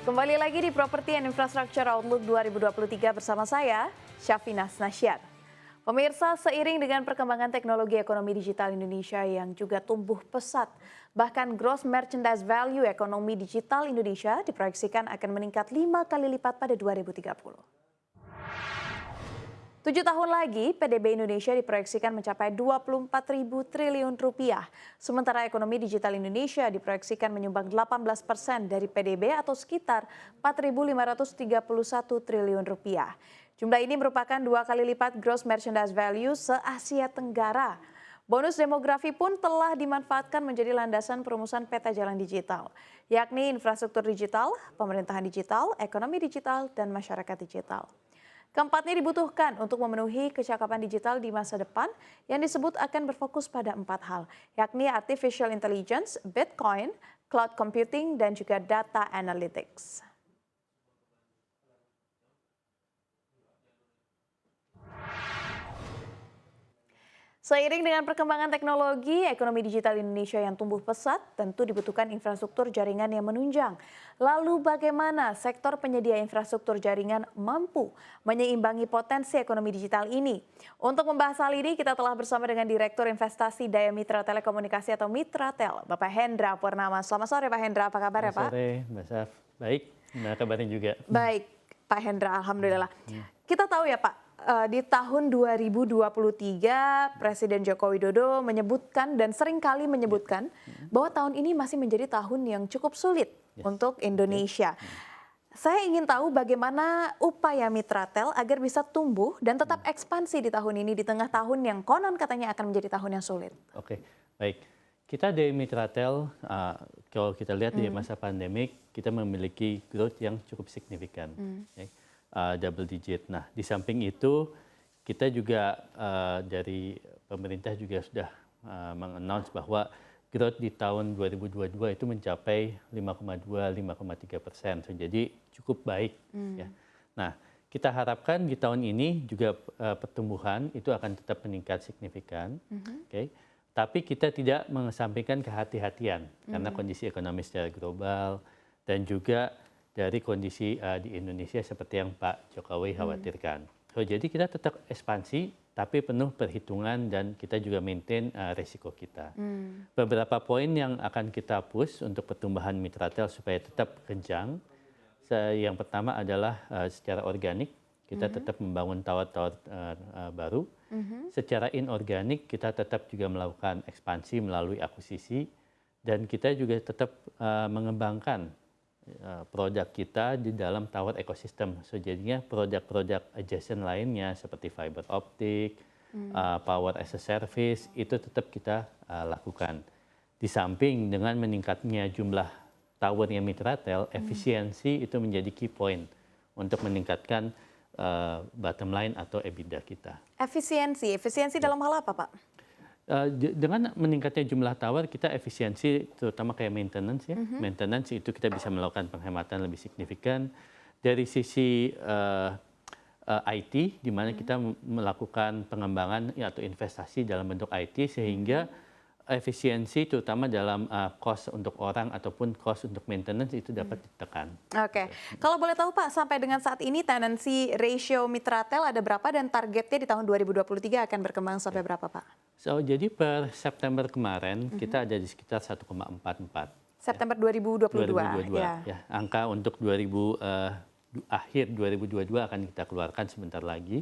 Kembali lagi di Property and Infrastructure Outlook 2023 bersama saya, Syafinas Nasyar. Pemirsa, seiring dengan perkembangan teknologi ekonomi digital Indonesia yang juga tumbuh pesat, bahkan gross merchandise value ekonomi digital Indonesia diproyeksikan akan meningkat 5 kali lipat pada 2030. 7 tahun lagi, PDB Indonesia diproyeksikan mencapai 24.000 triliun rupiah. Sementara ekonomi digital Indonesia diproyeksikan menyumbang 18% dari PDB atau sekitar 4.531 triliun rupiah. Jumlah ini merupakan 2 kali lipat gross merchandise value se-Asia Tenggara. Bonus demografi pun telah dimanfaatkan menjadi landasan perumusan peta jalan digital, yakni infrastruktur digital, pemerintahan digital, ekonomi digital, dan masyarakat digital. Keempatnya dibutuhkan untuk memenuhi kecakapan digital di masa depan yang disebut akan berfokus pada 4 hal, yakni artificial intelligence, Bitcoin, cloud computing, dan juga data analytics. Seiring dengan perkembangan teknologi, ekonomi digital Indonesia yang tumbuh pesat, tentu dibutuhkan infrastruktur jaringan yang menunjang. Lalu bagaimana sektor penyedia infrastruktur jaringan mampu menyeimbangi potensi ekonomi digital ini? Untuk membahas hal ini, kita telah bersama dengan Direktur Investasi Daya Mitra Telekomunikasi atau Mitratel, Bapak Hendra Purnama. Selamat sore Pak Hendra, apa kabar ya Pak? Selamat sore Mbak Saf, baik, gimana kabarnya juga? Baik Pak Hendra, Alhamdulillah. Kita tahu ya Pak, di tahun 2023 Presiden Joko Widodo menyebutkan dan seringkali menyebutkan bahwa tahun ini masih menjadi tahun yang cukup sulit untuk Indonesia. Saya ingin tahu bagaimana upaya Mitratel agar bisa tumbuh dan tetap ekspansi di tahun ini di tengah tahun yang konon katanya akan menjadi tahun yang sulit. Oke, baik. Kita dari Mitratel, kalau kita lihat di masa pandemik, kita memiliki growth yang cukup signifikan. Double digit. Nah, di samping itu kita juga dari pemerintah juga sudah mengannounce bahwa growth di tahun 2022 itu mencapai 5,2-5,3%. Jadi cukup baik. Ya. Nah, kita harapkan di tahun ini juga pertumbuhan itu akan tetap meningkat signifikan. Okay. Tapi kita tidak mengesampingkan kehati-hatian karena kondisi ekonomi secara global dan juga dari kondisi di Indonesia seperti yang Pak Jokowi khawatirkan. Jadi kita tetap ekspansi, tapi penuh perhitungan dan kita juga maintain resiko kita. Beberapa poin yang akan kita push untuk pertumbuhan Mitratel supaya tetap kencang. Yang pertama adalah secara organik, kita tetap membangun tower-tower baru. Secara inorganik, kita tetap juga melakukan ekspansi melalui akuisisi. Dan kita juga tetap mengembangkan produk kita di dalam tower ekosistem. Jadinya produk-produk adjacent lainnya seperti fiber optik, power as a service itu tetap kita lakukan. Di samping dengan meningkatnya jumlah towernya Mitratel, efisiensi itu menjadi key point untuk meningkatkan bottom line atau EBITDA kita. Efisiensi dalam hal apa Pak? Dengan meningkatnya jumlah tower, kita efisiensi terutama kayak maintenance ya. Maintenance itu kita bisa melakukan penghematan lebih signifikan. Dari sisi IT, di mana kita melakukan pengembangan atau investasi dalam bentuk IT sehingga efisiensi terutama dalam cost untuk orang ataupun cost untuk maintenance itu dapat ditekan. Oke. Kalau boleh tahu Pak, sampai dengan saat ini tenancy ratio Mitratel ada berapa dan targetnya di tahun 2023 akan berkembang sampai berapa Pak? Jadi per September kemarin kita ada di sekitar 1,44. September 2022. Ya. Angka untuk akhir 2022 akan kita keluarkan sebentar lagi.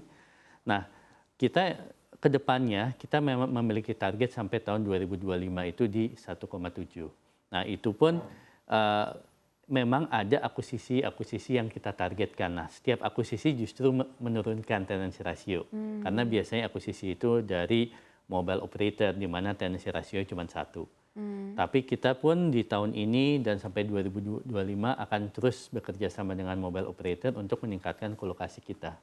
Nah, kita kedepannya kita memang memiliki target sampai tahun 2025 itu di 1,7. Nah, itu pun memang ada akuisisi yang kita targetkan. Nah, setiap akuisisi justru menurunkan tenancy ratio. Karena biasanya akuisisi itu dari mobile operator di mana tenancy ratio cuma 1. Tapi kita pun di tahun ini dan sampai 2025 akan terus bekerja sama dengan mobile operator untuk meningkatkan kolokasi kita.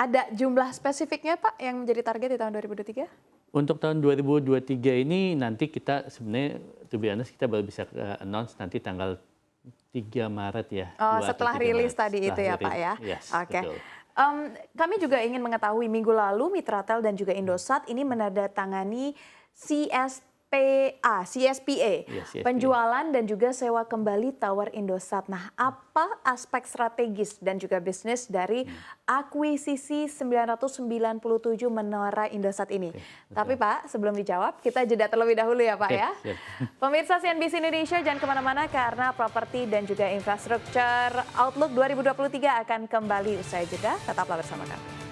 Ada jumlah spesifiknya Pak yang menjadi target di tahun 2023? Untuk tahun 2023 ini nanti kita sebenarnya to be honest kita baru bisa announce nanti tanggal 3 Maret ya. Oh, setelah rilis tadi itu ya Pak ya? Yes, Oke. betul. Kami juga ingin mengetahui minggu lalu Mitratel dan juga Indosat ini menandatangani CS CSPA, Iya, CSPA. penjualan dan juga sewa kembali Tower Indosat. Nah, apa aspek strategis dan juga bisnis dari akuisisi 997 Menara Indosat ini? Tapi Pak, sebelum dijawab, kita jeda terlebih dahulu ya Pak Oke, ya. siap. Pemirsa CNBC Indonesia jangan kemana-mana karena properti dan juga infrastruktur Outlook 2023 akan kembali usai jeda. Tetaplah bersama kami.